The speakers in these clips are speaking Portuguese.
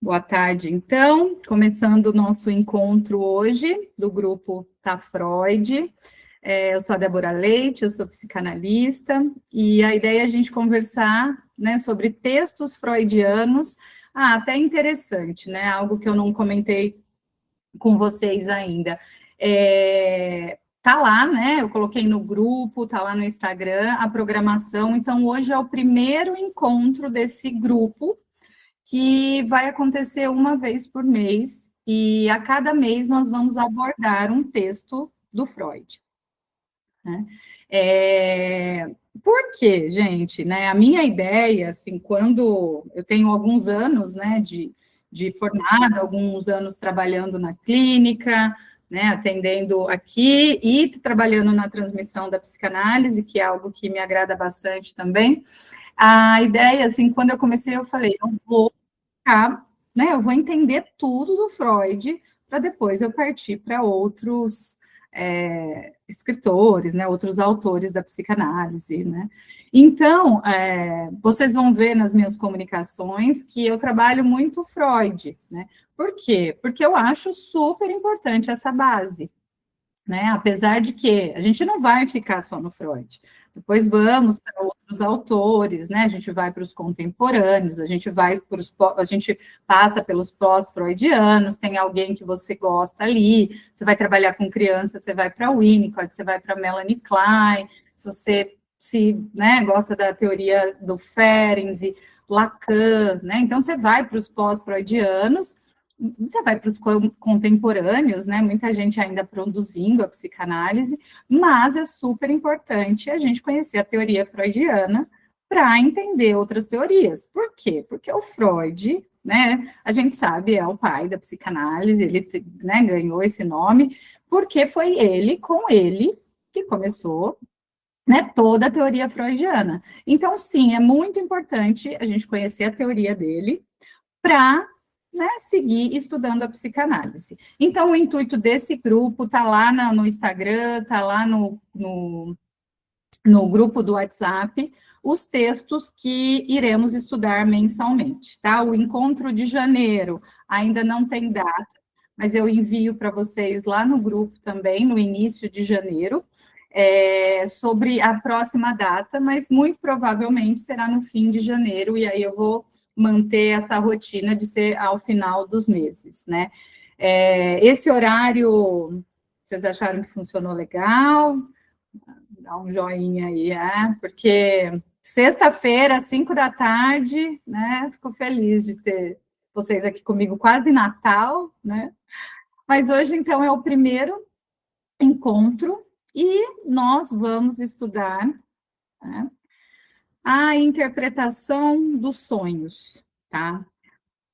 Boa tarde, então, começando o nosso encontro hoje, do grupo Tá Freud. Eu sou a Débora Leite, eu sou psicanalista, e a ideia é a gente conversar, né, sobre textos freudianos, até interessante, né, algo que eu não comentei com vocês ainda. Tá lá, né, eu coloquei no grupo, tá lá no Instagram, a programação, então hoje é o primeiro encontro desse grupo, que vai acontecer uma vez por mês, e a cada mês nós vamos abordar um texto do Freud. Né? Por quê, gente? Né, a minha ideia, assim, quando eu tenho alguns anos, né, de formada, alguns anos trabalhando na clínica, né, atendendo aqui e trabalhando na transmissão da psicanálise, que é algo que me agrada bastante também. A ideia, assim, quando eu comecei, eu falei, eu vou né, eu vou entender tudo do Freud para depois eu partir para outros escritores, né, outros autores da psicanálise, né. Então, vocês vão ver nas minhas comunicações que eu trabalho muito Freud, né. Por quê? Porque eu acho super importante essa base, né? Apesar de que a gente não vai ficar só no Freud. Depois vamos para outros autores, né? A gente vai para os contemporâneos, a gente a gente passa pelos pós-freudianos, tem alguém que você gosta ali, você vai trabalhar com criança, você vai para Winnicott, você vai para Melanie Klein, se você né, gosta da teoria do Ferenczi, Lacan, né? Então você vai para os pós-freudianos, você vai para os contemporâneos, né? Muita gente ainda produzindo a psicanálise, mas é super importante a gente conhecer a teoria freudiana para entender outras teorias. Por quê? Porque o Freud, né? A gente sabe, é o pai da psicanálise, ele, né, ganhou esse nome, porque foi ele, com ele, que começou, né, toda a teoria freudiana. Então, sim, é muito importante a gente conhecer a teoria dele para, né, seguir estudando a psicanálise. Então, o intuito desse grupo está lá no Instagram, está lá no grupo do WhatsApp, os textos que iremos estudar mensalmente, tá? O encontro de janeiro ainda não tem data, mas eu envio para vocês lá no grupo também, no início de janeiro, sobre a próxima data, mas muito provavelmente será no fim de janeiro, e aí eu vou manter essa rotina de ser ao final dos meses, né? Esse horário, vocês acharam que funcionou legal? Dá um joinha aí, porque sexta-feira, às 5 da tarde, né? Fico feliz de ter vocês aqui comigo, quase Natal, né? Mas hoje, então, é o primeiro encontro e nós vamos estudar, né, a interpretação dos sonhos, tá?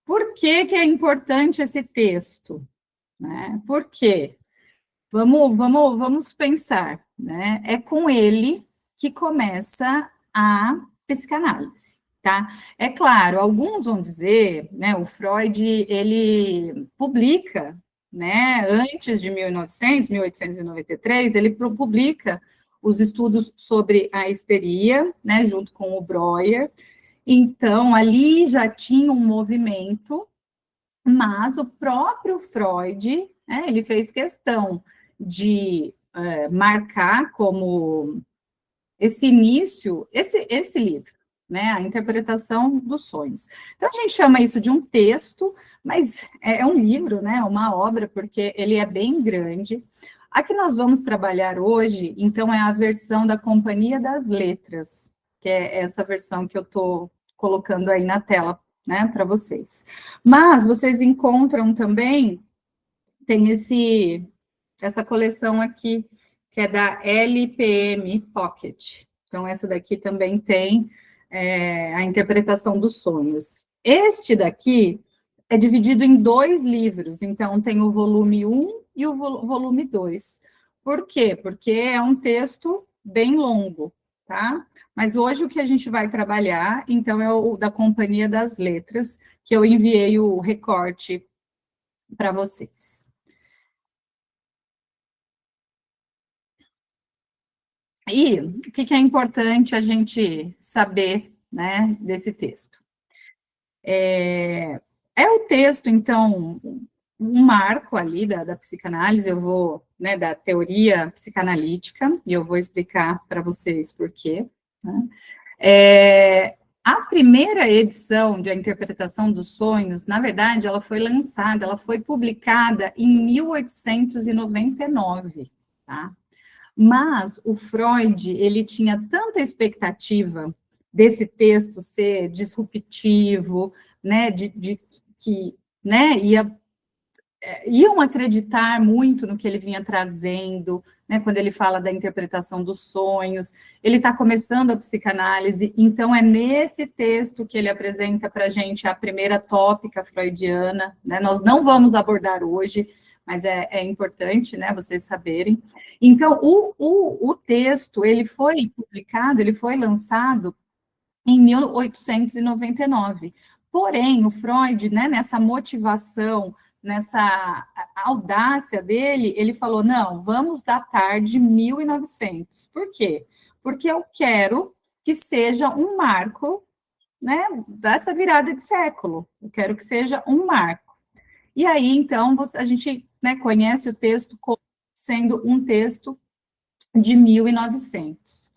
Por que que é importante esse texto? Né? Por quê? Vamos pensar, né? É com ele que começa a psicanálise, tá? É claro, alguns vão dizer, né, o Freud, ele publica, né, antes de 1900, 1893, ele publica os estudos sobre a histeria, né, junto com o Breuer. Então, ali já tinha um movimento, mas o próprio Freud, né, ele fez questão de marcar como esse início, esse livro, né, a interpretação dos sonhos. Então, a gente chama isso de um texto, mas é um livro, né, uma obra, porque ele é bem grande. A que nós vamos trabalhar hoje, então, é a versão da Companhia das Letras, que é essa versão que eu estou colocando aí na tela, né, para vocês. Mas vocês encontram também, tem essa coleção aqui, que é da LPM Pocket. Então, essa daqui também tem a interpretação dos sonhos. Este daqui é dividido em 2 livros, então tem o volume 1 e o volume 2. Por quê? Porque é um texto bem longo, tá? Mas hoje o que a gente vai trabalhar, então, é o da Companhia das Letras, que eu enviei o recorte para vocês. E o que é importante a gente saber, né, desse texto? É o texto, então, um marco ali da psicanálise, eu vou, né, da teoria psicanalítica, e eu vou explicar para vocês por quê, né? A primeira edição de A Interpretação dos Sonhos, na verdade, ela foi lançada, ela foi publicada em 1899, tá? Mas o Freud, ele tinha tanta expectativa desse texto ser disruptivo, né, que, né, iam acreditar muito no que ele vinha trazendo, né, quando ele fala da interpretação dos sonhos, ele está começando a psicanálise, então é nesse texto que ele apresenta para a gente a primeira tópica freudiana, né, nós não vamos abordar hoje, mas é importante, né, vocês saberem. Então, o texto, ele foi publicado, ele foi lançado em 1899. Porém, o Freud, né, nessa motivação, nessa audácia dele, ele falou, não, vamos datar de 1900. Por quê? Porque eu quero que seja um marco, né, dessa virada de século. Eu quero que seja um marco. E aí, então, a gente, né, conhece o texto como sendo um texto de 1900.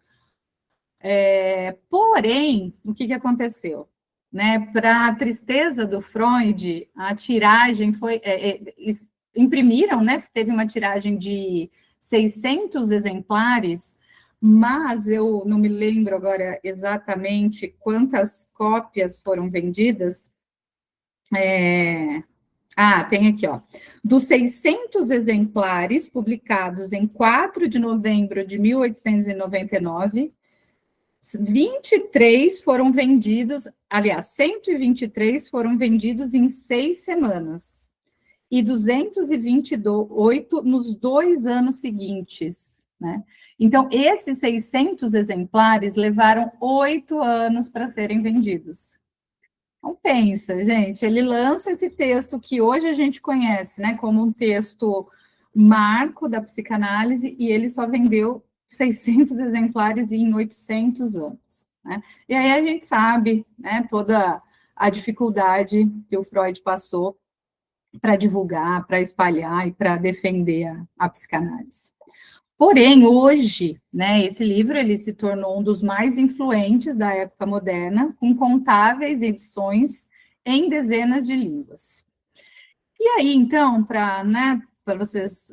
Porém, o que aconteceu? Né, para a tristeza do Freud, a tiragem foi... eles imprimiram, né, teve uma tiragem de 600 exemplares, mas eu não me lembro agora exatamente quantas cópias foram vendidas. Tem aqui, ó. Dos 600 exemplares publicados em 4 de novembro de 1899, 23 foram vendidos, aliás, 123 foram vendidos em 6 semanas, e 228 nos 2 anos seguintes, né? Então, esses 600 exemplares levaram 8 anos para serem vendidos. Então, pensa, gente, ele lança esse texto que hoje a gente conhece, né, como um texto marco da psicanálise, e ele só vendeu 600 exemplares em 800 anos, né? E aí a gente sabe, né, toda a dificuldade que o Freud passou para divulgar, para espalhar e para defender a psicanálise. Porém, hoje, né, esse livro ele se tornou um dos mais influentes da época moderna, com contáveis edições em dezenas de línguas. E aí, então, para, né, para vocês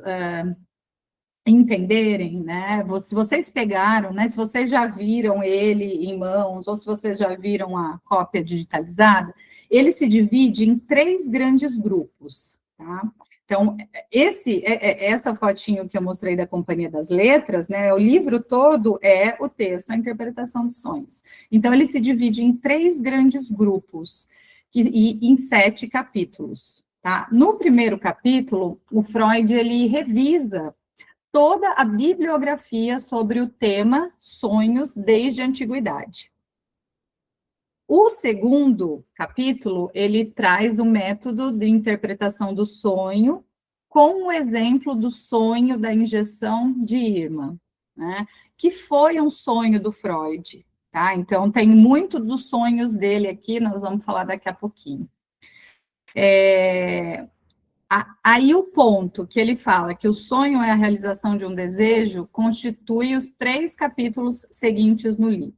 entenderem, né, se vocês pegaram, né, se vocês já viram ele em mãos, ou se vocês já viram a cópia digitalizada, ele se divide em 3 grandes grupos, tá? Então, essa fotinho que eu mostrei da Companhia das Letras, né, o livro todo é o texto, a interpretação dos sonhos. Então, ele se divide em 3 grandes grupos, e em 7 capítulos, tá? No primeiro capítulo, o Freud, ele revisa toda a bibliografia sobre o tema sonhos desde a antiguidade. O segundo capítulo, ele traz o método de interpretação do sonho com o exemplo do sonho da injeção de Irma, né, que foi um sonho do Freud, tá? Então, tem muito dos sonhos dele aqui, nós vamos falar daqui a pouquinho. Aí o ponto que ele fala que o sonho é a realização de um desejo constitui os 3 capítulos seguintes no livro.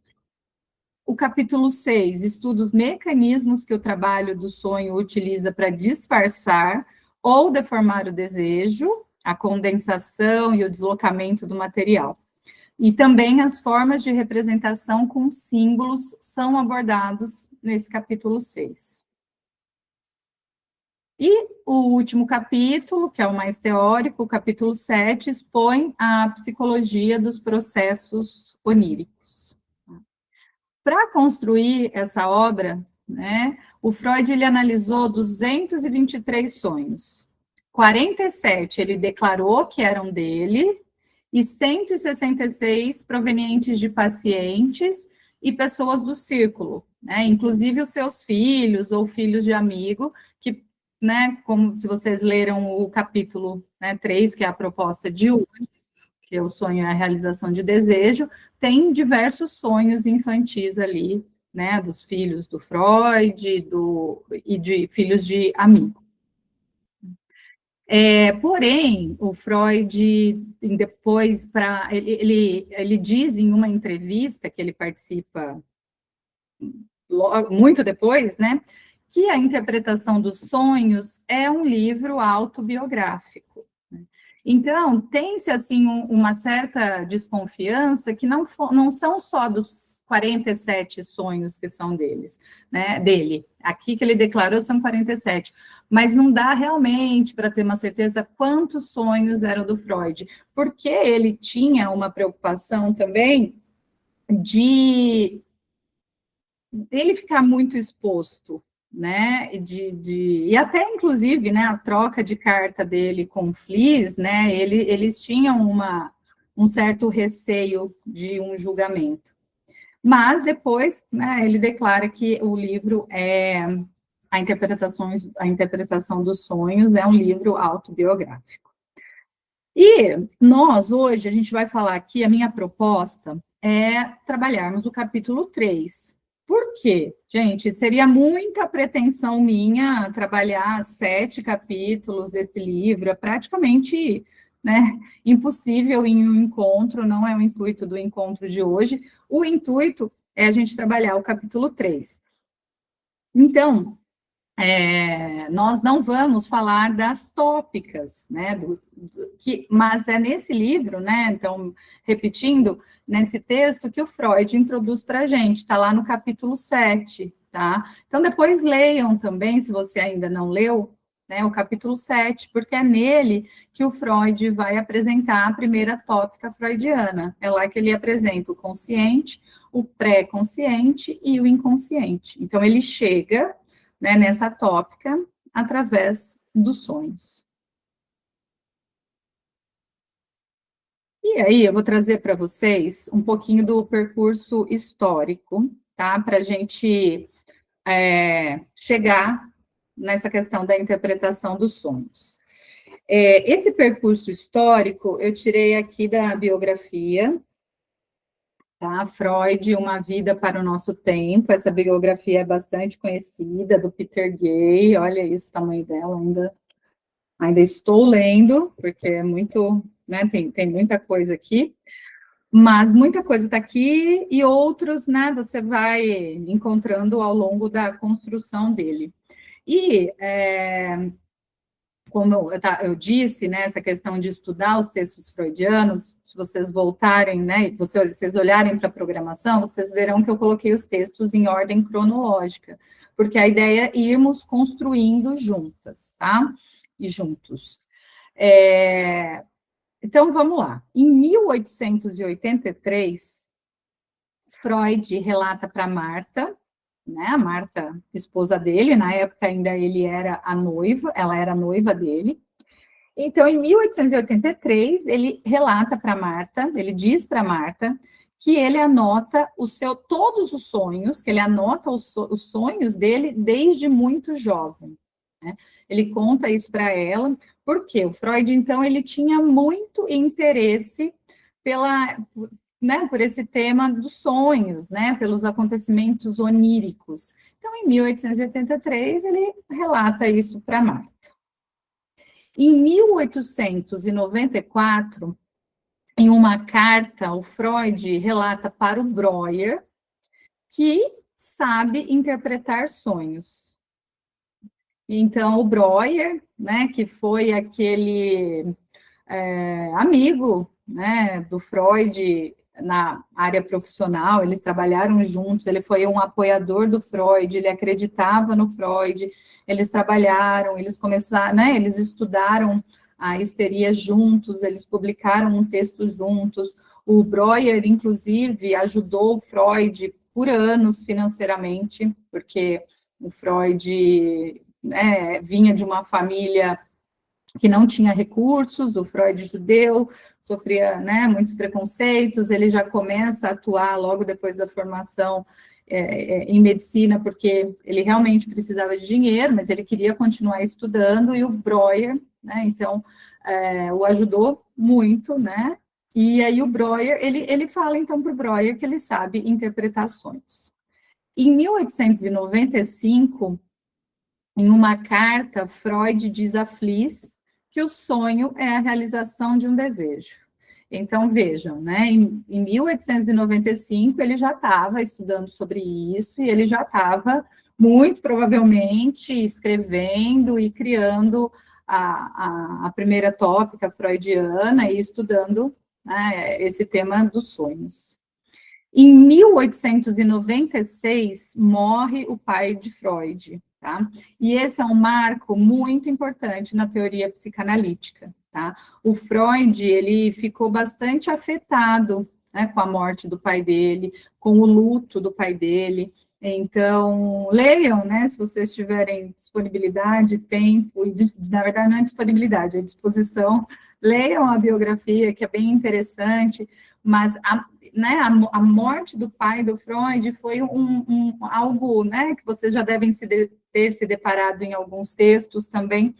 O capítulo 6 estuda os mecanismos que o trabalho do sonho utiliza para disfarçar ou deformar o desejo, a condensação e o deslocamento do material. E também as formas de representação com símbolos são abordados nesse capítulo 6. E o último capítulo, que é o mais teórico, o capítulo 7, expõe a psicologia dos processos oníricos. Para construir essa obra, né, o Freud ele analisou 223 sonhos. 47 ele declarou que eram dele, e 166 provenientes de pacientes e pessoas do círculo, né, inclusive os seus filhos ou filhos de amigo, que, né, como se vocês leram o capítulo, né, 3, que é a proposta de hoje, que o sonho é a realização de desejo, tem diversos sonhos infantis ali, né, dos filhos do Freud e de filhos de amigo. Porém, o Freud, depois, ele diz em uma entrevista que ele participa muito depois, né, que a interpretação dos sonhos é um livro autobiográfico. Né? Então, tem-se, assim, uma certa desconfiança que não são só dos 47 sonhos que são dele. Aqui que ele declarou são 47, mas não dá realmente para ter uma certeza quantos sonhos eram do Freud, porque ele tinha uma preocupação também de dele ficar muito exposto, né, e até, inclusive, né, a troca de carta dele com o Fliess, né, eles tinham um certo receio de um julgamento. Mas depois, né, ele declara que o livro a interpretação dos sonhos é um livro autobiográfico. E nós, hoje, a gente vai falar aqui, a minha proposta é trabalharmos o capítulo 3. Por quê? Gente, seria muita pretensão minha trabalhar 7 capítulos desse livro, é praticamente, né, impossível em um encontro, não é o intuito do encontro de hoje. O intuito é a gente trabalhar o capítulo 3. Então, nós não vamos falar das tópicas, né, mas é nesse livro, né, então, repetindo, nesse texto que o Freud introduz para a gente, está lá no capítulo 7, tá? Então, depois leiam também, se você ainda não leu, né, o capítulo 7, porque é nele que o Freud vai apresentar a primeira tópica freudiana, é lá que ele apresenta o consciente, o pré-consciente e o inconsciente. Então, ele chega, né, nessa tópica através dos sonhos. E aí, eu vou trazer para vocês um pouquinho do percurso histórico, tá? Para a gente chegar nessa questão da interpretação dos sonhos. Esse percurso histórico eu tirei aqui da biografia, tá? Freud, Uma Vida para o Nosso Tempo. Essa biografia é bastante conhecida, do Peter Gay. Olha isso, o tamanho dela, ainda estou lendo, porque é muito, né, tem muita coisa aqui, mas muita coisa está aqui e outros, né, você vai encontrando ao longo da construção dele. E, como eu disse, né, essa questão de estudar os textos freudianos, se vocês voltarem, né, vocês olharem para a programação, vocês verão que eu coloquei os textos em ordem cronológica, porque a ideia é irmos construindo juntas, tá? E juntos. Então, vamos lá. Em 1883, Freud relata para Marta, né, a Marta, esposa dele, na época ainda ela era a noiva dele. Então, em 1883, ele relata para Marta, ele diz para Marta que ele anota todos os sonhos, que ele anota os sonhos dele desde muito jovem. Né? Ele conta isso para ela, porque o Freud, então, ele tinha muito interesse por esse tema dos sonhos, né, pelos acontecimentos oníricos. Então, em 1883, ele relata isso para Marta. Em 1894, em uma carta, o Freud relata para o Breuer que sabe interpretar sonhos. Então, o Breuer, né, que foi aquele amigo, né, do Freud na área profissional, eles trabalharam juntos, ele foi um apoiador do Freud, ele acreditava no Freud, eles trabalharam, eles começaram, né, eles estudaram a histeria juntos, eles publicaram um texto juntos, o Breuer, inclusive, ajudou o Freud por anos financeiramente, porque o Freud, né, vinha de uma família que não tinha recursos, o Freud judeu, sofria, né, muitos preconceitos, ele já começa a atuar logo depois da formação em medicina, porque ele realmente precisava de dinheiro, mas ele queria continuar estudando, e o Breuer, né, então, o ajudou muito, né, e aí o Breuer, ele fala então para o Breuer que ele sabe interpretações. Em 1895, em uma carta, Freud diz a Fliss que o sonho é a realização de um desejo. Então, vejam, né, em 1895, ele já estava estudando sobre isso, e ele já estava, muito provavelmente, escrevendo e criando a primeira tópica freudiana e estudando, né, esse tema dos sonhos. Em 1896, morre o pai de Freud, tá? E esse é um marco muito importante na teoria psicanalítica, tá? O Freud, ele ficou bastante afetado, né, com a morte do pai dele, com o luto do pai dele. Então, leiam, né, se vocês tiverem disponibilidade, tempo, e na verdade não é disponibilidade, é disposição, leiam a biografia, que é bem interessante, mas né, a morte do pai do Freud foi algo, né, que vocês já devem ter se deparado em alguns textos também,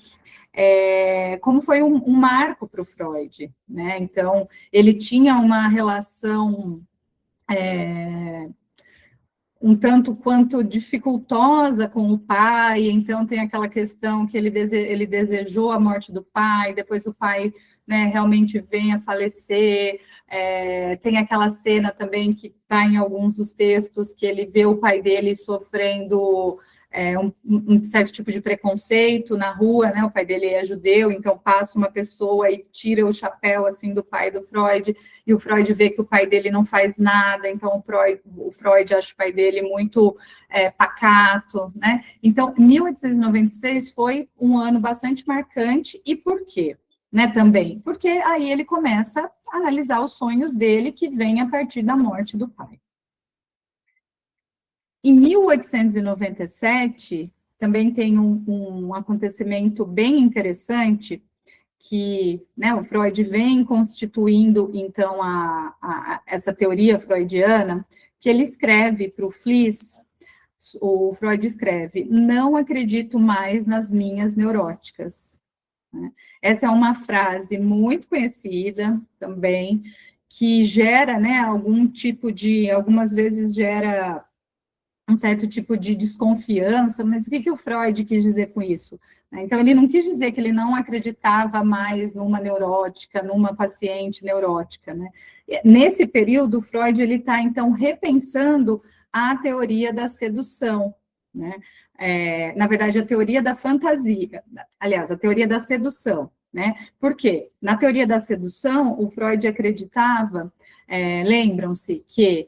como foi um marco para o Freud, né? Então, ele tinha uma relação um tanto quanto dificultosa com o pai, então tem aquela questão que ele desejou a morte do pai, depois o pai, né, realmente vem a falecer, tem aquela cena também que está em alguns dos textos, que ele vê o pai dele sofrendo um certo tipo de preconceito na rua, né, o pai dele é judeu, então passa uma pessoa e tira o chapéu, assim, do pai do Freud, e o Freud vê que o pai dele não faz nada, então o Freud acha o pai dele muito pacato, né, então 1896 foi um ano bastante marcante, e por quê? Né, também, porque aí ele começa a analisar os sonhos dele, que vem a partir da morte do pai. Em 1897, também tem um acontecimento bem interessante, que, né, o Freud vem constituindo, então, essa teoria freudiana, que ele escreve para o Fliss, o Freud escreve: não acredito mais nas minhas neuróticas. Essa é uma frase muito conhecida também, que gera, né, algumas vezes gera um certo tipo de desconfiança, mas o que o Freud quis dizer com isso? Então, ele não quis dizer que ele não acreditava mais numa neurótica, numa paciente neurótica, né? Nesse período, Freud, ele está, então, repensando a teoria da sedução, né? Na verdade, a teoria da fantasia, aliás, a teoria da sedução, né? Por quê? Na teoria da sedução, o Freud acreditava, lembram-se que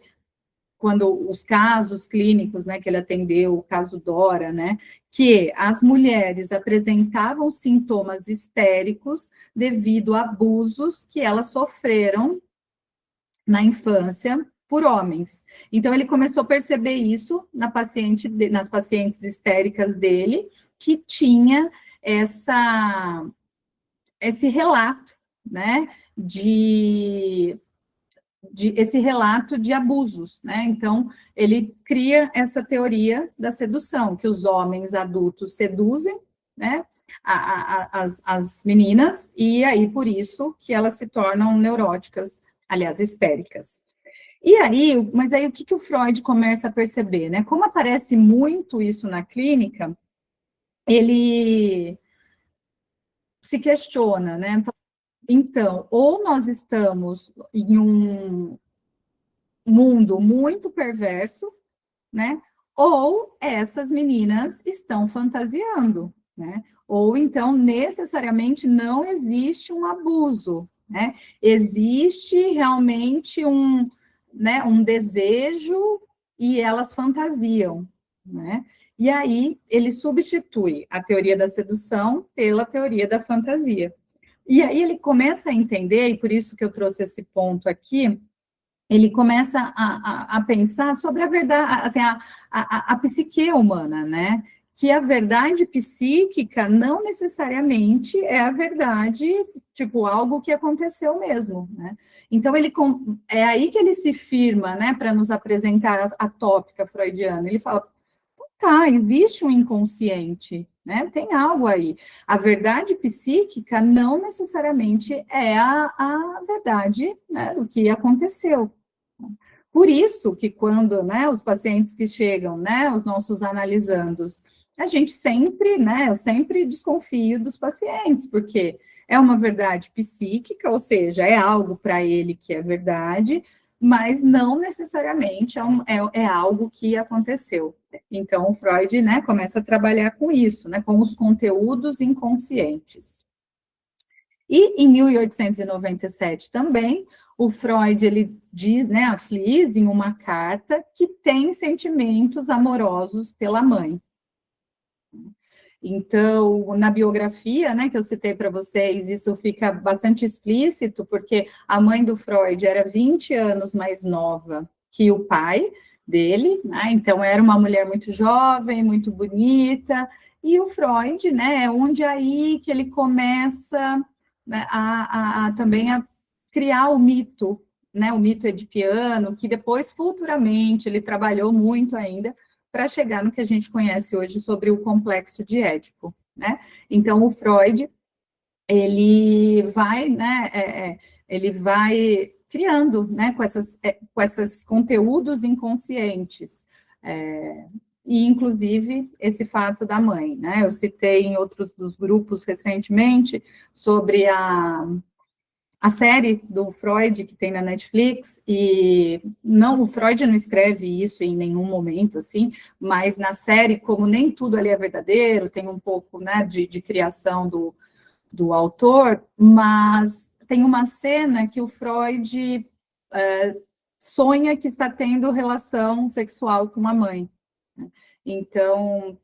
quando os casos clínicos, né, que ele atendeu, o caso Dora, né, que as mulheres apresentavam sintomas histéricos devido a abusos que elas sofreram na infância por homens. Então, ele começou a perceber isso nas pacientes histéricas dele, que tinha esse relato, né, esse relato de abusos, né? Então, ele cria essa teoria da sedução, que os homens adultos seduzem, né, as meninas, e aí, por isso, que elas se tornam neuróticas, aliás, histéricas. E aí, mas aí o que o Freud começa a perceber, né? Como aparece muito isso na clínica, ele se questiona, né? Então, ou nós estamos em um mundo muito perverso, né? Ou essas meninas estão fantasiando, né? Ou então, necessariamente, não existe um abuso, né? Existe realmente né, um desejo e elas fantasiam, né? E aí, ele substitui a teoria da sedução pela teoria da fantasia. E aí ele começa a entender, e por isso que eu trouxe esse ponto aqui, ele começa a pensar sobre a verdade, assim, a psique humana, né? Que a verdade psíquica não necessariamente é a verdade, tipo, algo que aconteceu mesmo, né? Então, é aí que ele se firma, né, para nos apresentar a tópica freudiana. Ele fala, tá, existe um inconsciente, né? Tem algo aí. A verdade psíquica não necessariamente é a verdade, né, do que aconteceu. Por isso que quando, né, os pacientes que chegam, né, os nossos analisandos, a gente sempre, né, eu sempre desconfio dos pacientes, porque é uma verdade psíquica, ou seja, é algo para ele que é verdade, mas não necessariamente é algo que aconteceu. Então, o Freud, né, começa a trabalhar com isso, né, com os conteúdos inconscientes. E em 1897 também, o Freud, ele diz, né, a Flies, em uma carta, que tem sentimentos amorosos pela mãe. Então, na biografia, né, que eu citei para vocês, isso fica bastante explícito, porque a mãe do Freud era 20 anos mais nova que o pai dele, né, então era uma mulher muito jovem, muito bonita, e o Freud, né, é onde aí que ele começa, né, também a criar o mito, né, o mito edipiano, que depois, futuramente, ele trabalhou muito ainda, para chegar no que a gente conhece hoje sobre o complexo de Édipo, né? Então, o Freud, ele vai, né, ele vai criando, né, com esses conteúdos inconscientes, e, inclusive, esse fato da mãe, né? Eu citei em outros dos grupos recentemente sobre a série do Freud que tem na Netflix, e não, o Freud não escreve isso em nenhum momento, assim, mas na série, como nem tudo ali é verdadeiro, tem um pouco, né, de criação do autor, mas tem uma cena que o Freud sonha que está tendo relação sexual com a mãe. Então,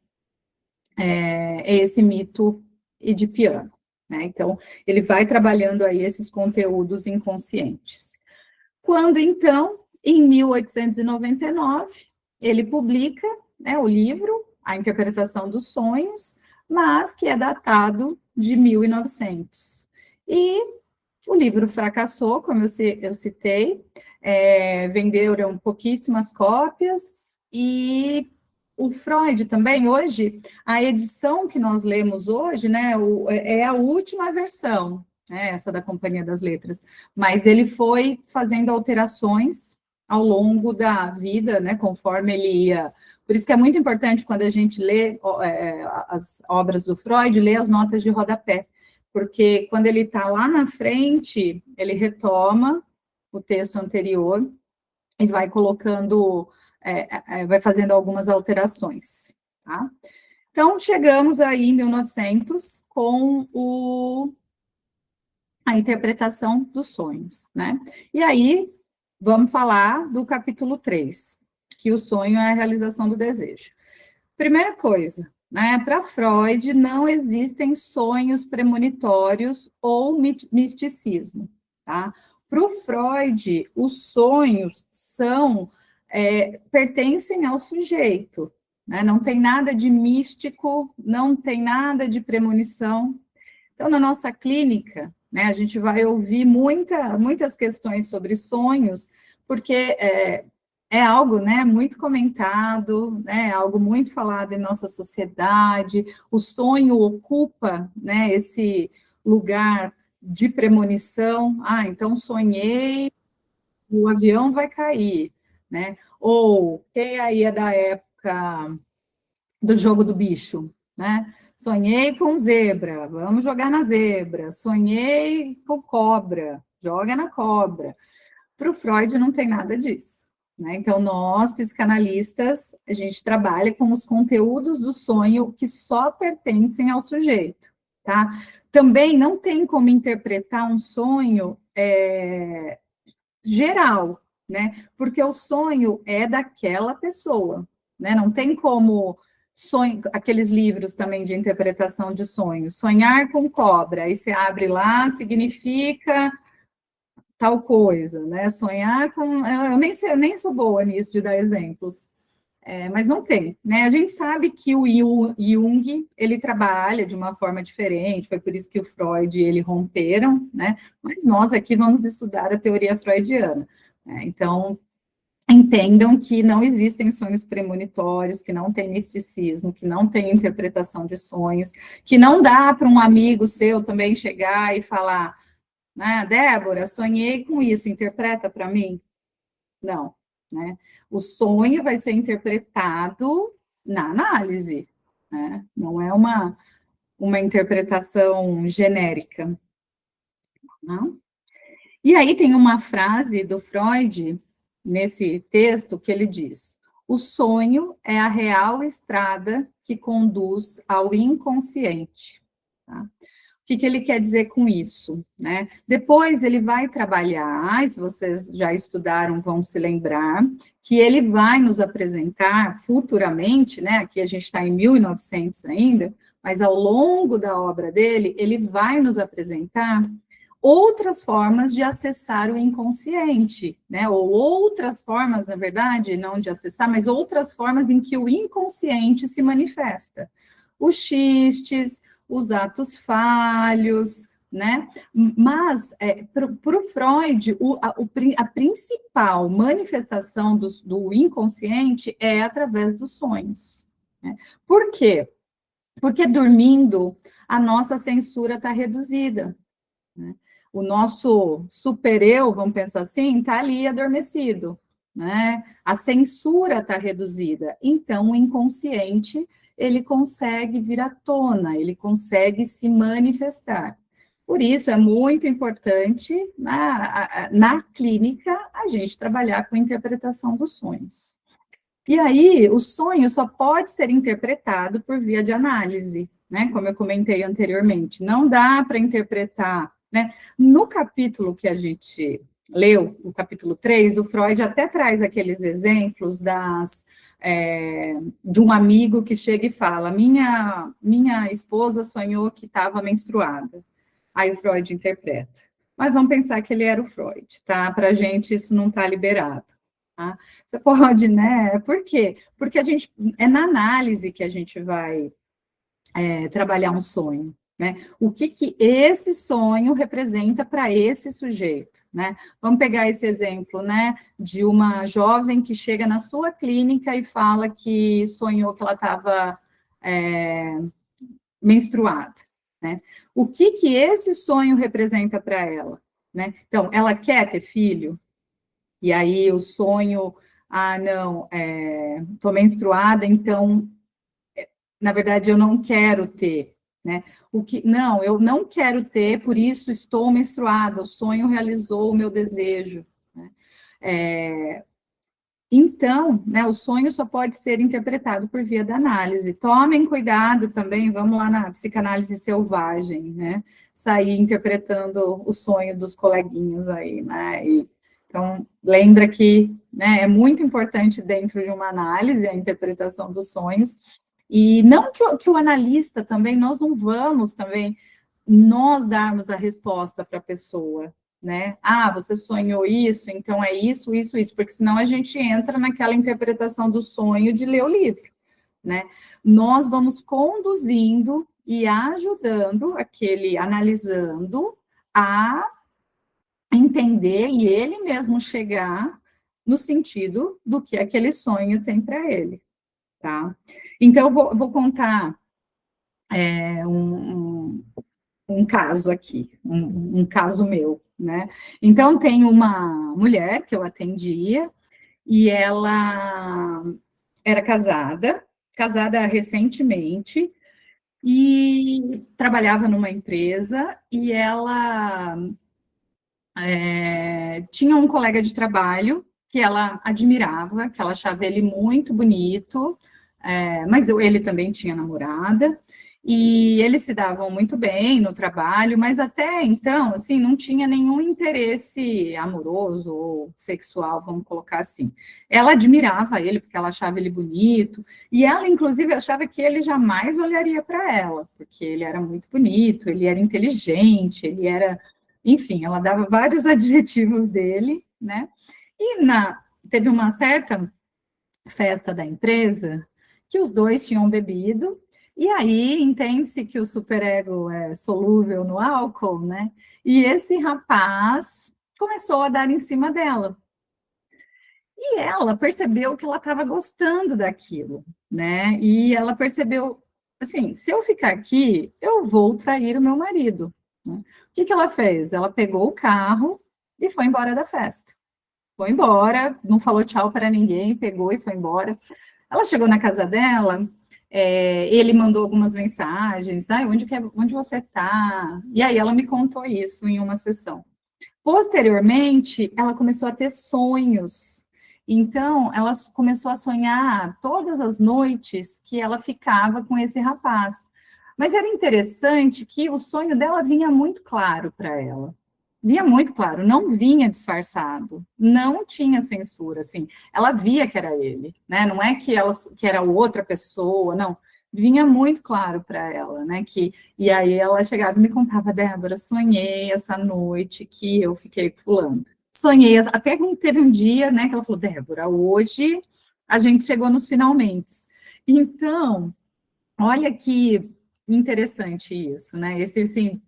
é esse mito edipiano. Né? Então, ele vai trabalhando aí esses conteúdos inconscientes. Quando, então, em 1899, ele publica, né, o livro, A Interpretação dos Sonhos, mas que é datado de 1900. E o livro fracassou, como eu citei, venderam pouquíssimas cópias, e o Freud também, hoje, a edição que nós lemos hoje, né, é a última versão, né, essa da Companhia das Letras, mas ele foi fazendo alterações ao longo da vida, né, conforme ele ia. Por isso que é muito importante, quando a gente lê as obras do Freud, ler as notas de rodapé, porque quando ele está lá na frente, ele retoma o texto anterior e vai colocando, vai fazendo algumas alterações, tá? Então, chegamos aí em 1900 com a interpretação dos sonhos, né? E aí, vamos falar do capítulo 3, que o sonho é a realização do desejo. Primeira coisa, né, para Freud, não existem sonhos premonitórios ou misticismo, tá? Para o Freud, os sonhos pertencem ao sujeito, né? Não tem nada de místico, não tem nada de premonição. Então, na nossa clínica, né, a gente vai ouvir muitas questões sobre sonhos, porque é algo, né, muito comentado, né, algo muito falado em nossa sociedade. O sonho ocupa, né, esse lugar de premonição. Ah, então sonhei, o avião vai cair, né? Ou quem aí é da época do jogo do bicho, né? Sonhei com zebra, vamos jogar na zebra. Sonhei com cobra, joga na cobra. Para o Freud não tem nada disso. Né? Então, nós, psicanalistas, a gente trabalha com os conteúdos do sonho que só pertencem ao sujeito. Tá? Também não tem como interpretar um sonho geral, né? Porque o sonho é daquela pessoa, né? Não tem como sonho, aqueles livros também de interpretação de sonhos, sonhar com cobra, aí você abre lá, significa tal coisa, né? Sonhar com. Eu nem sou boa nisso de dar exemplos, mas não tem, né? A gente sabe que o Jung, ele trabalha de uma forma diferente, foi por isso que o Freud e ele romperam, né? Mas nós aqui vamos estudar a teoria freudiana, né? Então, entendam que não existem sonhos premonitórios, que não tem misticismo, que não tem interpretação de sonhos, que não dá para um amigo seu também chegar e falar, né, Débora, sonhei com isso, interpreta para mim? Não. né? O sonho vai ser interpretado na análise, né? Não é uma interpretação genérica, não? E aí tem uma frase do Freud, nesse texto, que ele diz: o sonho é a real estrada que conduz ao inconsciente. Tá? O que ele quer dizer com isso? Né? Depois ele vai trabalhar, e se vocês já estudaram vão se lembrar, que ele vai nos apresentar futuramente, né? Aqui a gente está em 1900 ainda, mas ao longo da obra dele, ele vai nos apresentar outras formas de acessar o inconsciente, né? Ou outras formas, na verdade, não de acessar, mas outras formas em que o inconsciente se manifesta. Os xistes, os atos falhos, né? Mas, para o Freud, a principal manifestação do inconsciente é através dos sonhos. Né? Por quê? Porque dormindo, a nossa censura está reduzida. Né? O nosso super-eu, vamos pensar assim, está ali adormecido. Né? A censura está reduzida. Então, o inconsciente, ele consegue vir à tona, ele consegue se manifestar. Por isso, é muito importante, na clínica, a gente trabalhar com a interpretação dos sonhos. E aí, o sonho só pode ser interpretado por via de análise, né? Como eu comentei anteriormente. Não dá para interpretar, né? No capítulo que a gente leu, o capítulo 3, o Freud até traz aqueles exemplos de um amigo que chega e fala: minha esposa sonhou que estava menstruada. Aí o Freud interpreta. Mas vamos pensar que ele era o Freud, tá? Para a gente isso não está liberado. Tá? Você pode, né? Por quê? Porque é na análise que a gente vai trabalhar um sonho. Né? O que esse sonho representa para esse sujeito, né? Vamos pegar esse exemplo, né, de uma jovem que chega na sua clínica e fala que sonhou que ela estava menstruada, né? O que esse sonho representa para ela, né? Então, ela quer ter filho, e aí o sonho, não, estou menstruada, então, na verdade, eu não quero ter, né? Não, eu não quero ter, por isso estou menstruada, o sonho realizou o meu desejo, né? Então, né, o sonho só pode ser interpretado por via da análise. Tomem cuidado também, vamos lá na psicanálise selvagem, né? Sair interpretando o sonho dos coleguinhas aí, né? Então, lembra que, né, é muito importante dentro de uma análise a interpretação dos sonhos, e não que o analista também, nós não vamos também, nós darmos a resposta para a pessoa, né? Você sonhou isso, então é isso, isso, isso, porque senão a gente entra naquela interpretação do sonho de ler o livro, né? Nós vamos conduzindo e ajudando analisando a entender e ele mesmo chegar no sentido do que aquele sonho tem para ele, tá? Então, eu vou contar um caso aqui, um caso meu, né? Então, tem uma mulher que eu atendia, e ela era casada recentemente, e trabalhava numa empresa, e ela tinha um colega de trabalho que ela admirava, que ela achava ele muito bonito, mas ele também tinha namorada, e eles se davam muito bem no trabalho, mas até então, assim, não tinha nenhum interesse amoroso ou sexual, vamos colocar assim. Ela admirava ele porque ela achava ele bonito, e ela, inclusive, achava que ele jamais olharia para ela, porque ele era muito bonito, ele era inteligente, ele era... Enfim, ela dava vários adjetivos dele, né? E teve uma certa festa da empresa que os dois tinham bebido, e aí entende-se que o superego é solúvel no álcool, né? E esse rapaz começou a dar em cima dela. E ela percebeu que ela estava gostando daquilo, né? E ela percebeu, assim, se eu ficar aqui, eu vou trair o meu marido. Né? O que ela fez? Ela pegou o carro e foi embora da festa. foi embora, não falou tchau para ninguém, pegou e foi embora. Ela chegou na casa dela, ele mandou algumas mensagens, onde você está? E aí ela me contou isso em uma sessão. Posteriormente, ela começou a ter sonhos. Então, ela começou a sonhar todas as noites que ela ficava com esse rapaz. Mas era interessante que o sonho dela vinha muito claro para ela. Vinha muito claro, não vinha disfarçado, não tinha censura, assim. Ela via que era ele, né? Não é que era outra pessoa, não. Vinha muito claro para ela, né? E aí ela chegava e me contava, Débora, sonhei essa noite que eu fiquei com fulano. Sonhei, até que teve um dia, né, que ela falou, Débora, hoje a gente chegou nos finalmente. Então, olha que interessante isso, né? Esse, assim,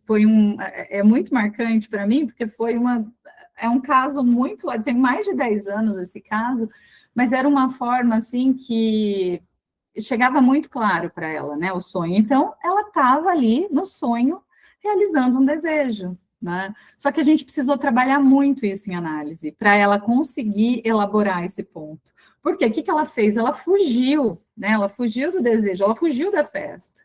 é muito marcante para mim, porque é um caso muito, tem mais de 10 anos esse caso, mas era uma forma, assim, que chegava muito claro para ela, né, o sonho. Então, ela estava ali no sonho, realizando um desejo, né? Só que a gente precisou trabalhar muito isso em análise, para ela conseguir elaborar esse ponto. Porque o que ela fez? Ela fugiu, né? Ela fugiu do desejo, ela fugiu da festa.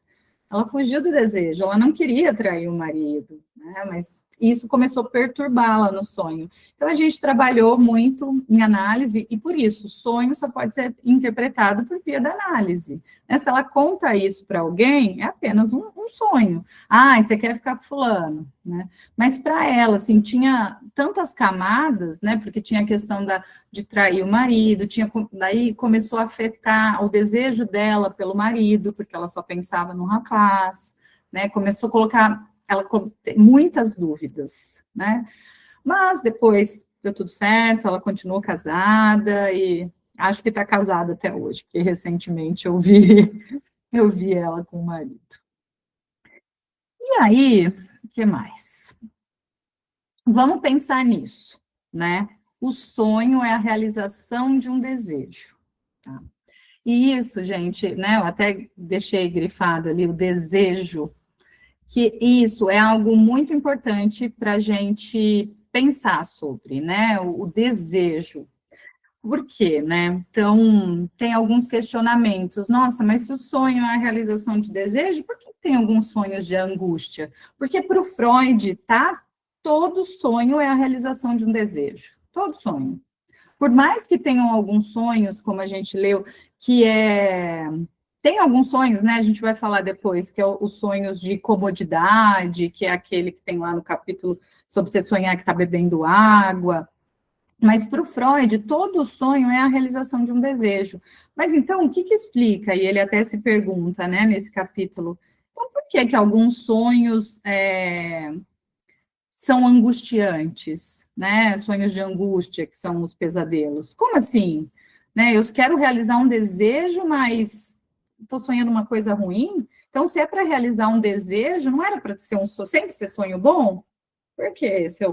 Ela fugiu do desejo, ela não queria trair o marido, né? Mas isso começou a perturbá-la no sonho. Então, a gente trabalhou muito em análise, e por isso, o sonho só pode ser interpretado por via da análise. Né? Se ela conta isso para alguém, é apenas um sonho. Ah, você quer ficar com fulano, né? Mas para ela, assim, tinha tantas camadas, né? Porque tinha a questão de trair o marido, daí começou a afetar o desejo dela pelo marido, porque ela só pensava no rapaz, né? Começou a colocar muitas dúvidas, né? Mas depois deu tudo certo, ela continuou casada e acho que está casada até hoje, porque recentemente eu vi ela com o marido. E aí, o que mais? Vamos pensar nisso, né? O sonho é a realização de um desejo. Tá? E isso, gente, né? Eu até deixei grifado ali o desejo, que isso é algo muito importante para a gente pensar sobre, né? O desejo. Por quê, né? Então, tem alguns questionamentos. Nossa, mas se o sonho é a realização de desejo, por que tem alguns sonhos de angústia? Porque para o Freud, tá? Todo sonho é a realização de um desejo. Todo sonho. Por mais que tenham alguns sonhos, como a gente leu, que é. Tem alguns sonhos, né? A gente vai falar depois, que é os sonhos de comodidade, que é aquele que tem lá no capítulo sobre você sonhar que está bebendo água. Mas para o Freud, todo sonho é a realização de um desejo. Mas então, o que explica? E ele até se pergunta, né, nesse capítulo, então, por que alguns sonhos são angustiantes, né? Sonhos de angústia, que são os pesadelos. Como assim? Né? Eu quero realizar um desejo, mas estou sonhando uma coisa ruim? Então, se é para realizar um desejo, não era para ser sempre ser sonho bom? Porque se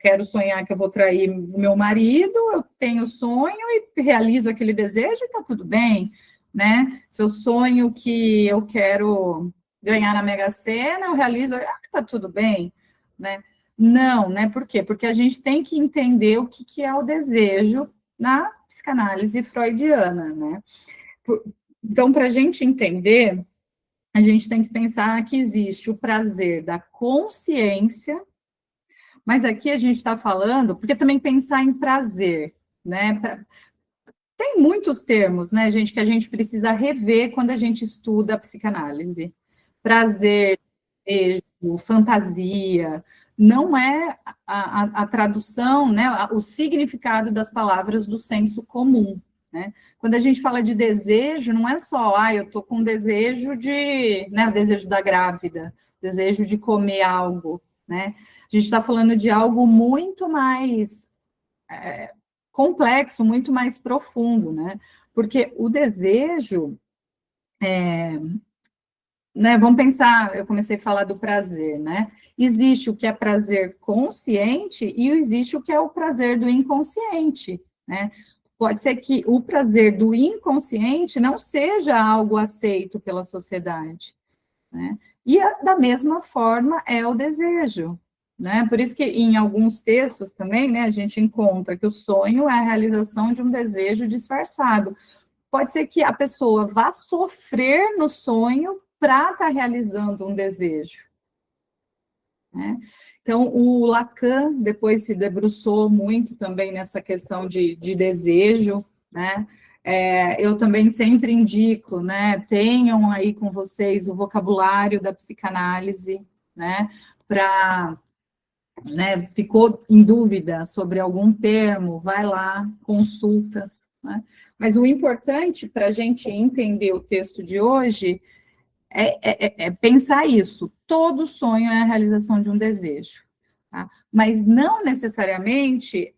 quero sonhar que eu vou trair o meu marido, eu tenho sonho e realizo aquele desejo e está tudo bem, né? Se eu sonho que eu quero ganhar na Mega Sena, eu realizo, está tudo bem, né? Não, né? Por quê? Porque a gente tem que entender o que é o desejo na psicanálise freudiana, né? Então, para a gente entender, a gente tem que pensar que existe o prazer da consciência, mas aqui a gente está falando, porque também pensar em prazer, né? Tem muitos termos, né, gente, que a gente precisa rever quando a gente estuda a psicanálise. Prazer, desejo, fantasia, não é a tradução, né, o significado das palavras do senso comum, né? Quando a gente fala de desejo, não é só, eu estou com desejo né, o desejo da grávida, desejo de comer algo, né? A gente está falando de algo muito mais complexo, muito mais profundo, né? Porque o desejo, né? Vamos pensar, eu comecei a falar do prazer, né? Existe o que é prazer consciente e existe o que é o prazer do inconsciente, né? Pode ser que o prazer do inconsciente não seja algo aceito pela sociedade, né? E da mesma forma é o desejo, né? Por isso que em alguns textos também, né, a gente encontra que o sonho é a realização de um desejo disfarçado. Pode ser que a pessoa vá sofrer no sonho para estar realizando um desejo, né? Então, o Lacan depois se debruçou muito também nessa questão de desejo, né? Eu também sempre indico, né? Tenham aí com vocês o vocabulário da psicanálise, né? Para, né? Ficou em dúvida sobre algum termo, vai lá, consulta, né? Mas o importante para a gente entender o texto de hoje é pensar isso. Todo sonho é a realização de um desejo, tá? Mas não necessariamente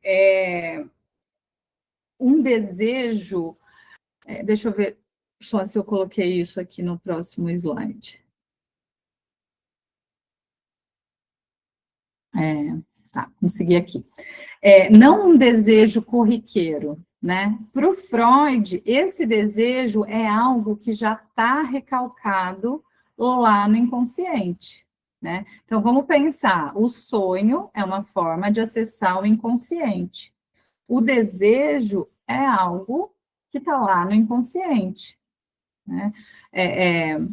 um desejo. Deixa eu ver só se eu coloquei isso aqui no próximo slide. Tá, consegui aqui. Não um desejo corriqueiro, né? Para o Freud, esse desejo é algo que já está recalcado lá no inconsciente, né? Então, vamos pensar, o sonho é uma forma de acessar o inconsciente. O desejo é algo que está lá no inconsciente, né?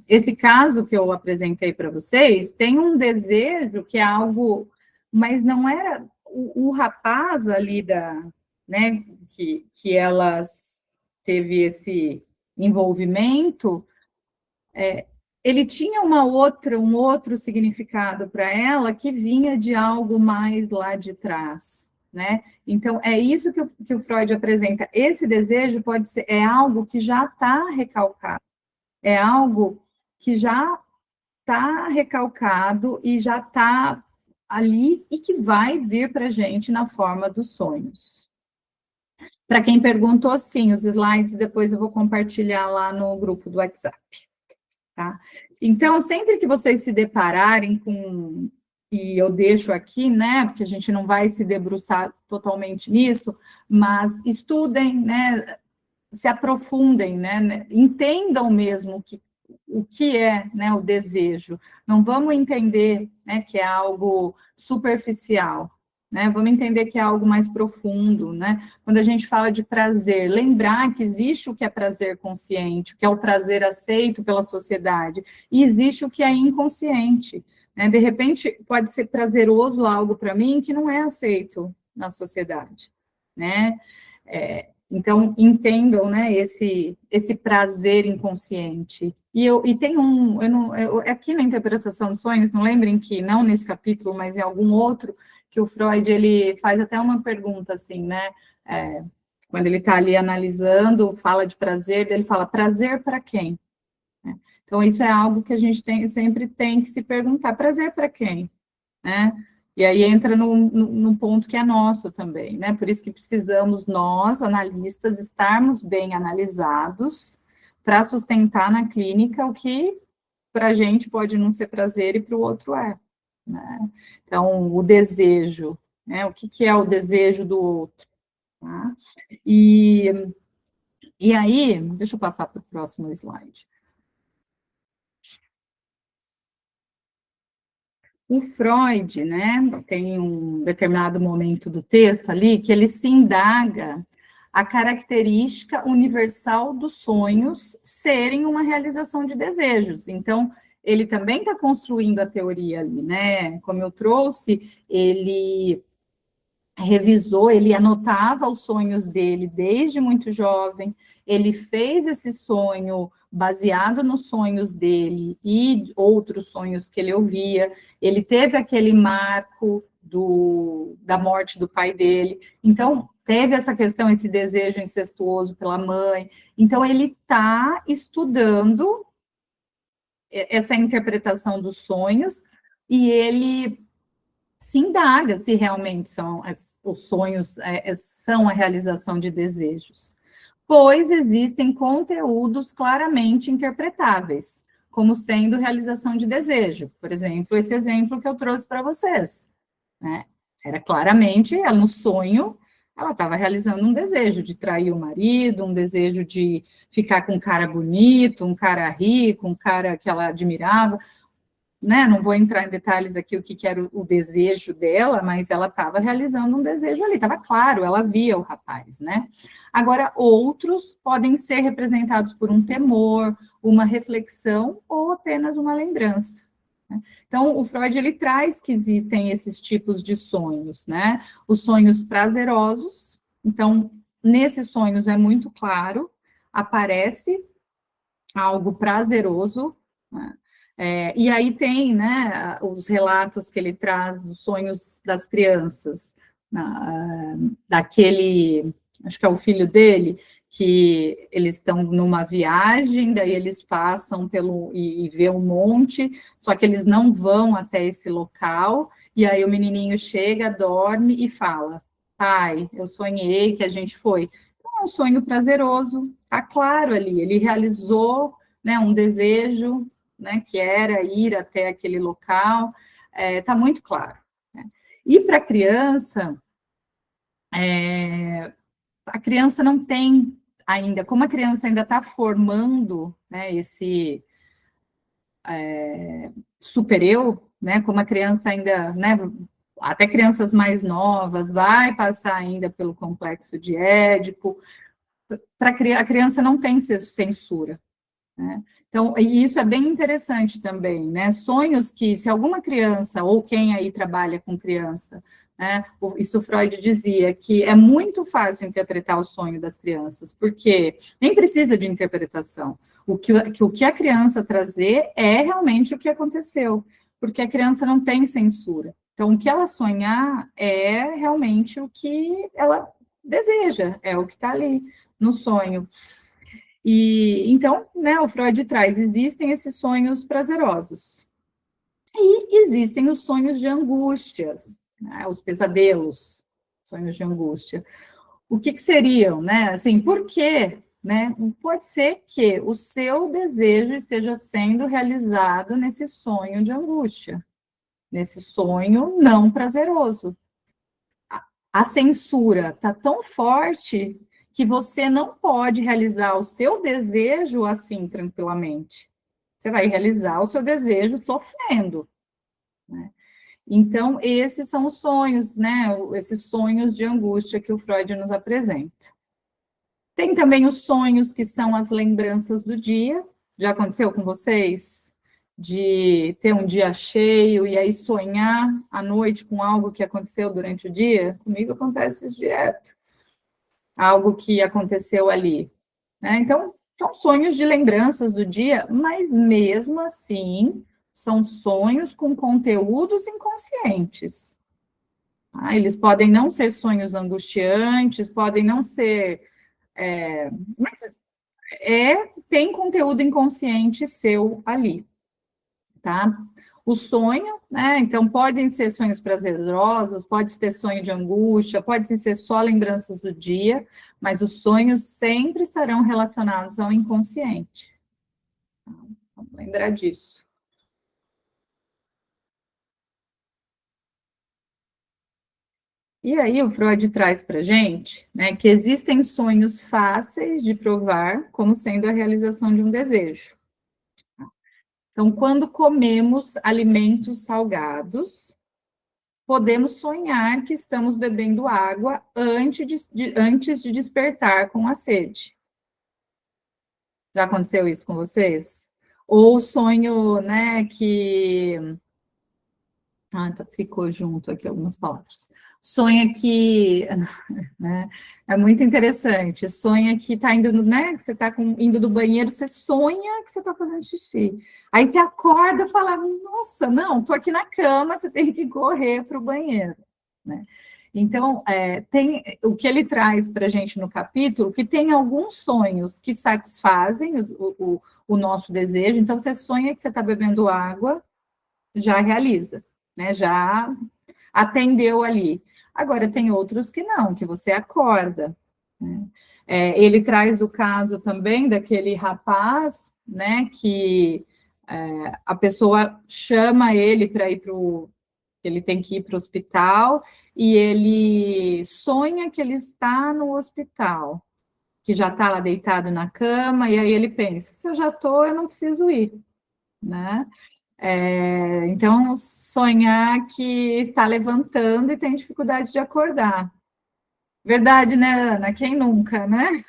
Esse caso que eu apresentei para vocês tem um desejo que é algo, mas não era o rapaz ali né, que elas teve esse envolvimento, ele tinha um outro significado para ela que vinha de algo mais lá de trás, né? Então, é isso que o Freud apresenta. Esse desejo pode ser, é algo que já está recalcado, é algo que já está recalcado e já está ali e que vai vir para a gente na forma dos sonhos. Para quem perguntou, sim, os slides depois eu vou compartilhar lá no grupo do WhatsApp, tá? Então, sempre que vocês se depararem com, e eu deixo aqui, né, porque a gente não vai se debruçar totalmente nisso, mas estudem, né, se aprofundem, né, entendam mesmo o que é, né, o desejo. Não vamos entender, né, que é algo superficial, né? Vamos entender que é algo mais profundo, né? Quando a gente fala de prazer, lembrar que existe o que é prazer consciente, o que é o prazer aceito pela sociedade, e existe o que é inconsciente, né? De repente, pode ser prazeroso algo para mim que não é aceito na sociedade, né? Então, entendam, né, esse prazer inconsciente. E tem aqui na interpretação de sonhos, não lembrem que, não nesse capítulo, mas em algum outro, que o Freud, ele faz até uma pergunta, assim, né, quando ele está ali analisando, fala de prazer, ele fala, prazer para quem? Então, isso é algo que a gente sempre tem que se perguntar, prazer para quem? Né? E aí entra no ponto que é nosso também, né? Por isso que precisamos nós, analistas, estarmos bem analisados para sustentar na clínica o que para a gente pode não ser prazer e para o outro é, né? Então, o desejo, né? O que é o desejo do outro, tá? E aí, deixa eu passar para o próximo slide. O Freud, né, tem um determinado momento do texto ali que ele se indaga a característica universal dos sonhos serem uma realização de desejos. Então, ele também está construindo a teoria ali, né? Como eu trouxe, ele revisou, ele anotava os sonhos dele desde muito jovem, ele fez esse sonho baseado nos sonhos dele e outros sonhos que ele ouvia, ele teve aquele marco da morte do pai dele, então teve essa questão, esse desejo incestuoso pela mãe, então ele está estudando essa interpretação dos sonhos, e ele se indaga se realmente os sonhos são a realização de desejos, pois existem conteúdos claramente interpretáveis, como sendo realização de desejo. Por exemplo, esse exemplo que eu trouxe para vocês, né? Era claramente, no sonho, ela estava realizando um desejo de trair o marido, um desejo de ficar com um cara bonito, um cara rico, um cara que ela admirava, né, não vou entrar em detalhes aqui o que era o desejo dela, mas ela estava realizando um desejo ali, estava claro, ela via o rapaz, né? Agora, outros podem ser representados por um temor, uma reflexão ou apenas uma lembrança. Né? Então, o Freud, ele traz que existem esses tipos de sonhos, né? Os sonhos prazerosos, então, nesses sonhos é muito claro, aparece algo prazeroso, né? E aí tem, né, os relatos que ele traz dos sonhos das crianças, daquele, acho que é o filho dele, que eles estão numa viagem, daí eles passam e vê um monte, só que eles não vão até esse local, e aí o menininho chega, dorme e fala, pai, eu sonhei que a gente foi. Então, é um sonho prazeroso, tá claro ali, ele realizou, né, um desejo, né, que era ir até aquele local, está muito claro. Né? E para a criança não tem ainda, como a criança ainda está formando, né, esse super-eu, né, como a criança ainda, né, até crianças mais novas, vai passar ainda pelo complexo de Édipo, a criança não tem censura. Né? Então, e isso é bem interessante também, né? Sonhos que, se alguma criança, ou quem aí trabalha com criança, né? Isso Freud dizia, que é muito fácil interpretar o sonho das crianças, porque nem precisa de interpretação. O que a criança trazer é realmente o que aconteceu, porque a criança não tem censura. Então, o que ela sonhar é realmente o que ela deseja, é o que está ali no sonho. E então, né, o Freud traz, existem esses sonhos prazerosos. E existem os sonhos de angústias, né, os pesadelos, sonhos de angústia. O que seriam, né? Assim, por quê? Né? Pode ser que o seu desejo esteja sendo realizado nesse sonho de angústia, nesse sonho não prazeroso. A censura está tão forte que você não pode realizar o seu desejo assim tranquilamente. Você vai realizar o seu desejo sofrendo. Né? Então, esses são os sonhos, né? Esses sonhos de angústia que o Freud nos apresenta. Tem também os sonhos que são as lembranças do dia. Já aconteceu com vocês? De ter um dia cheio e aí sonhar à noite com algo que aconteceu durante o dia? Comigo acontece isso direto. Algo que aconteceu ali. Né? Então, são sonhos de lembranças do dia, mas mesmo assim, são sonhos com conteúdos inconscientes. Eles podem não ser sonhos angustiantes, podem não ser. Mas tem conteúdo inconsciente seu ali, tá? O sonho, né? Então, podem ser sonhos prazerosos, pode ter sonho de angústia, pode ser só lembranças do dia, mas os sonhos sempre estarão relacionados ao inconsciente. Vamos lembrar disso. E aí, o Freud traz para gente, né, que existem sonhos fáceis de provar como sendo a realização de um desejo. Então, quando comemos alimentos salgados, podemos sonhar que estamos bebendo água antes de despertar com a sede. Já aconteceu isso com vocês? Ou sonho, né, que... ficou junto aqui algumas palavras. Sonha que... Né, é muito interessante. Sonha que está indo, né, que você está indo do banheiro, você sonha que você está fazendo xixi. Aí você acorda e fala, nossa, não, estou aqui na cama, você tem que correr para o banheiro. Né? Então, tem o que ele traz para a gente no capítulo, que tem alguns sonhos que satisfazem o nosso desejo. Então, você sonha que você está bebendo água, já realiza, né? Já atendeu ali. Agora, tem outros que não, que você acorda. Né? Ele traz o caso também daquele rapaz, né, que a pessoa chama ele para ir para o ele tem que ir para o hospital e ele sonha que ele está no hospital, que já está lá deitado na cama, e aí ele pensa, se eu já estou, eu não preciso ir, né? Então, sonhar que está levantando e tem dificuldade de acordar. Verdade, né, Ana? Quem nunca, né?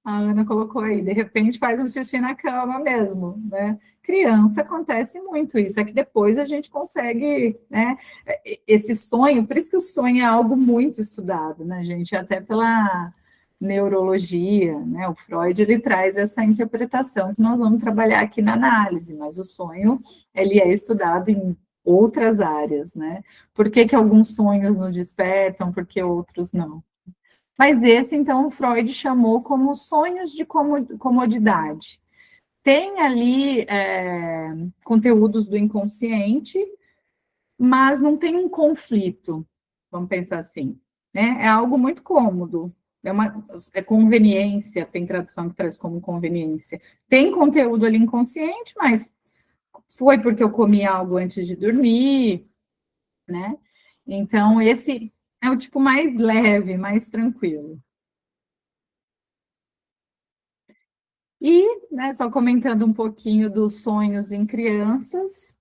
A Ana colocou aí, de repente faz um xixi na cama mesmo, né? Criança acontece muito isso, é que depois a gente consegue, né? Esse sonho, por isso que o sonho é algo muito estudado, né, gente? Até pela neurologia, né? O Freud ele traz essa interpretação que nós vamos trabalhar aqui na análise, mas o sonho ele é estudado em outras áreas, né? Por que que alguns sonhos nos despertam, por que outros não? Mas esse, então, o Freud chamou como sonhos de comodidade. Tem ali conteúdos do inconsciente, mas não tem um conflito, vamos pensar assim, né? É algo muito cômodo, é conveniência, tem tradução que traz como conveniência. Tem conteúdo ali inconsciente, mas foi porque eu comi algo antes de dormir, né? Então, esse é o tipo mais leve, mais tranquilo. E, né, só comentando um pouquinho dos sonhos em crianças,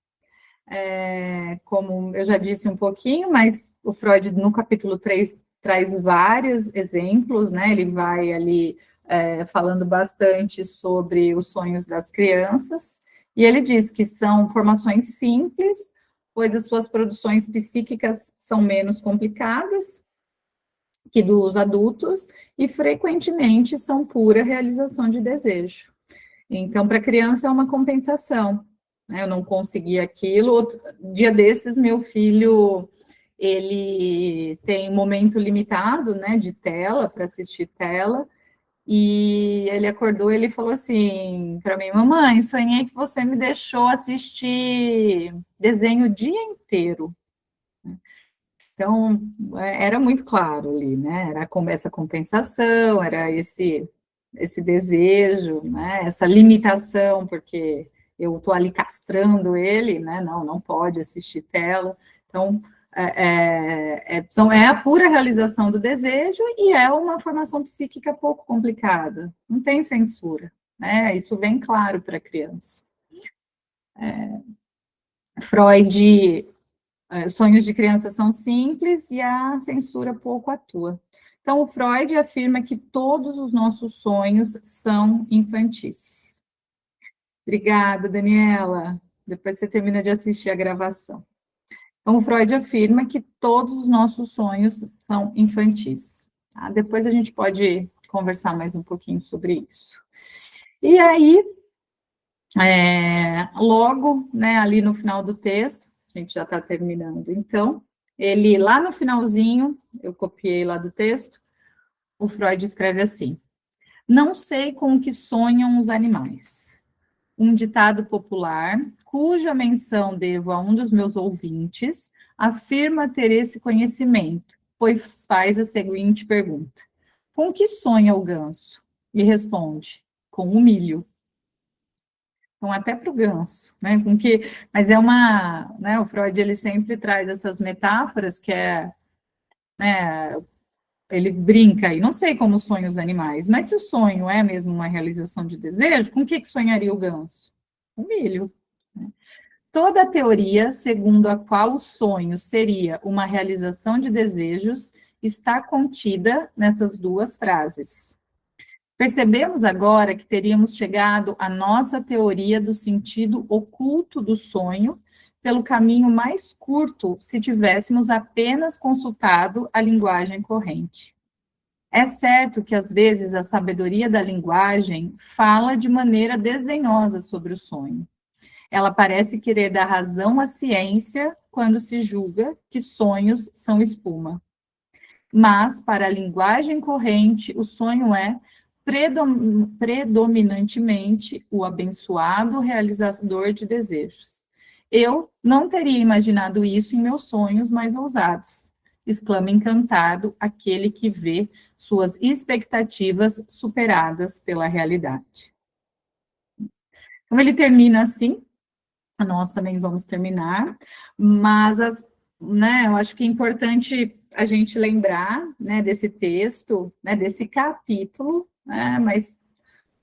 como eu já disse um pouquinho, mas o Freud, no capítulo 3 traz vários exemplos, né? Ele vai ali falando bastante sobre os sonhos das crianças, e ele diz que são formações simples, pois as suas produções psíquicas são menos complicadas que dos adultos, e frequentemente são pura realização de desejo. Então, para a criança é uma compensação, né? Eu não consegui aquilo. Dia desses, meu filho, ele tem momento limitado, né, de tela, para assistir tela, e ele acordou e ele falou assim para mim: mamãe, sonhei que você me deixou assistir desenho o dia inteiro. Então, era muito claro ali, né? Era essa compensação, era esse desejo, né? Essa limitação, porque eu estou ali castrando ele, né? Não, não pode assistir tela. Então, é a pura realização do desejo e é uma formação psíquica pouco complicada. Não tem censura, né? Isso vem claro para a criança. Freud sonhos de criança são simples e a censura pouco atua. Então, o Freud afirma que todos os nossos sonhos são infantis. Obrigada, Daniela. Depois você termina de assistir a gravação. Então, o Freud afirma que todos os nossos sonhos são infantis. Tá? Depois a gente pode conversar mais um pouquinho sobre isso. E aí, logo, né, ali no final do texto, a gente já está terminando, então, ele, lá no finalzinho, eu copiei lá do texto, o Freud escreve assim: não sei com o que sonham os animais. Um ditado popular, cuja menção devo a um dos meus ouvintes, afirma ter esse conhecimento, pois faz a seguinte pergunta: com que sonha o ganso? E responde: com o milho. Então, até para o ganso, né? Mas é uma, né? O Freud ele sempre traz essas metáforas que né? Ele brinca aí, não sei como sonham os animais, mas se o sonho é mesmo uma realização de desejo, com o que sonharia o ganso? O milho. Né? Toda a teoria segundo a qual o sonho seria uma realização de desejos está contida nessas duas frases. Percebemos agora que teríamos chegado à nossa teoria do sentido oculto do sonho pelo caminho mais curto se tivéssemos apenas consultado a linguagem corrente. É certo que às vezes a sabedoria da linguagem fala de maneira desdenhosa sobre o sonho. Ela parece querer dar razão à ciência quando se julga que sonhos são espuma. Mas, para a linguagem corrente, o sonho é predominantemente o abençoado realizador de desejos. Eu não teria imaginado isso em meus sonhos mais ousados, exclama encantado aquele que vê suas expectativas superadas pela realidade. Então, ele termina assim, nós também vamos terminar, mas né, eu acho que é importante a gente lembrar, né, desse texto, né, desse capítulo, né, mas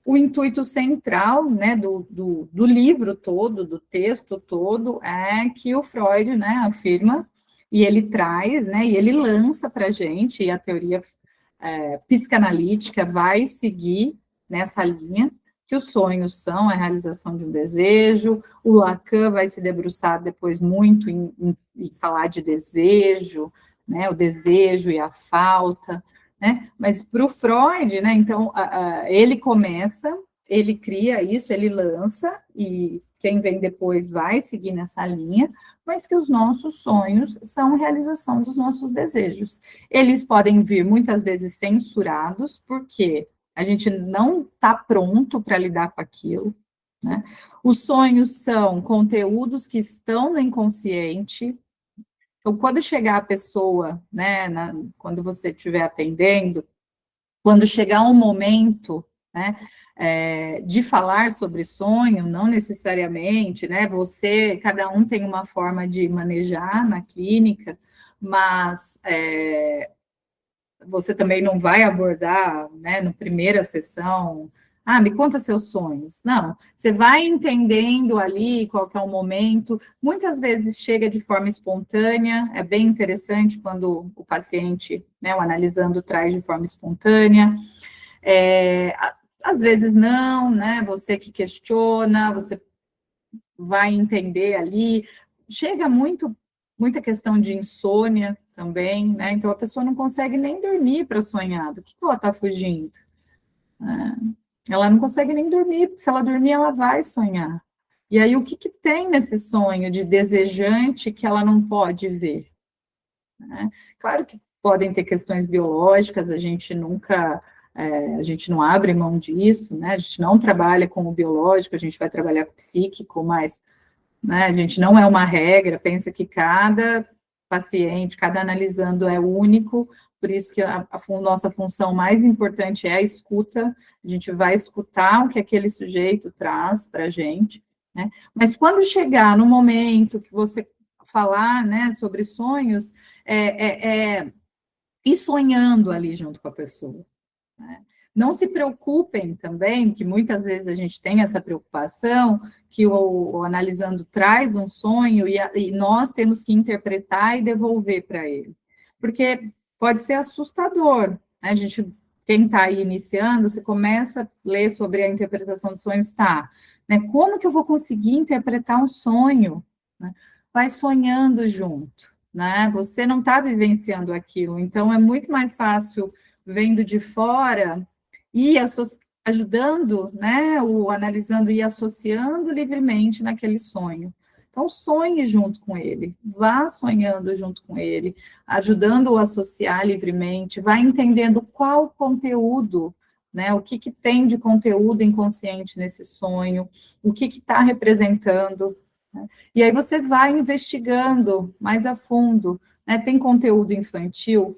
O intuito central, né, do livro todo, do texto todo, é que o Freud, né, afirma, e ele traz, né, e ele lança para a gente, e a teoria psicanalítica vai seguir nessa linha, que os sonhos são a realização de um desejo. O Lacan vai se debruçar depois muito em falar de desejo, né, o desejo e a falta, né? Mas para o Freud, né, então, ele começa, ele cria isso, ele lança, e quem vem depois vai seguir nessa linha, mas que os nossos sonhos são realização dos nossos desejos. Eles podem vir muitas vezes censurados, porque a gente não está pronto para lidar com aquilo, né? Os sonhos são conteúdos que estão no inconsciente. Então, quando chegar a pessoa, né, quando você estiver atendendo, quando chegar um momento, né, de falar sobre sonho, não necessariamente, né, cada um tem uma forma de manejar na clínica, mas você também não vai abordar, né, na primeira sessão, me conta seus sonhos. Não, você vai entendendo ali qual que é o momento, muitas vezes chega de forma espontânea, é bem interessante quando o paciente, né, o analisando traz de forma espontânea, às vezes não, né, você que questiona, você vai entender ali, chega muita questão de insônia também, né, então a pessoa não consegue nem dormir para sonhar, do que ela está fugindo? Ela não consegue nem dormir, porque se ela dormir, ela vai sonhar. E aí, o que tem nesse sonho de desejante que ela não pode ver? Né? Claro que podem ter questões biológicas, a gente não abre mão disso, né? A gente não trabalha com o biológico, a gente vai trabalhar com o psíquico, mas, né, a gente não é uma regra, pensa que cada paciente, cada analisando é único, por isso que a nossa função mais importante é a escuta, a gente vai escutar o que aquele sujeito traz para a gente, né? Mas quando chegar no momento que você falar, né, sobre sonhos, ir sonhando ali junto com a pessoa, né? Não se preocupem também, que muitas vezes a gente tem essa preocupação, que o analisando traz um sonho e nós temos que interpretar e devolver para ele. Porque pode ser assustador, né? Quem está aí iniciando, você começa a ler sobre a interpretação de sonhos, né? Como que eu vou conseguir interpretar um sonho? Né? Vai sonhando junto, né? Você não está vivenciando aquilo, então é muito mais fácil vendo de fora e ajudando, né, o analisando e associando livremente naquele sonho. Então, sonhe junto com ele, vá sonhando junto com ele, ajudando-o a associar livremente, vá entendendo qual conteúdo, né, o que tem de conteúdo inconsciente nesse sonho, o que está representando, né? E aí você vai investigando mais a fundo, né, tem conteúdo infantil,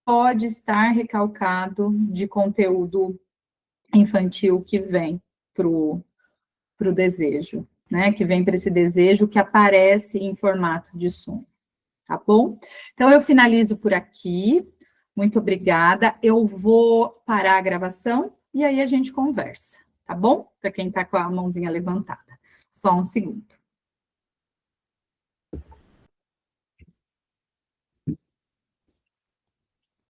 pode estar recalcado de conteúdo infantil que vem para o desejo, né? Que vem para esse desejo que aparece em formato de sonho, tá bom? Então, eu finalizo por aqui. Muito obrigada. Eu vou parar a gravação e aí a gente conversa, tá bom? Para quem está com a mãozinha levantada. Só um segundo.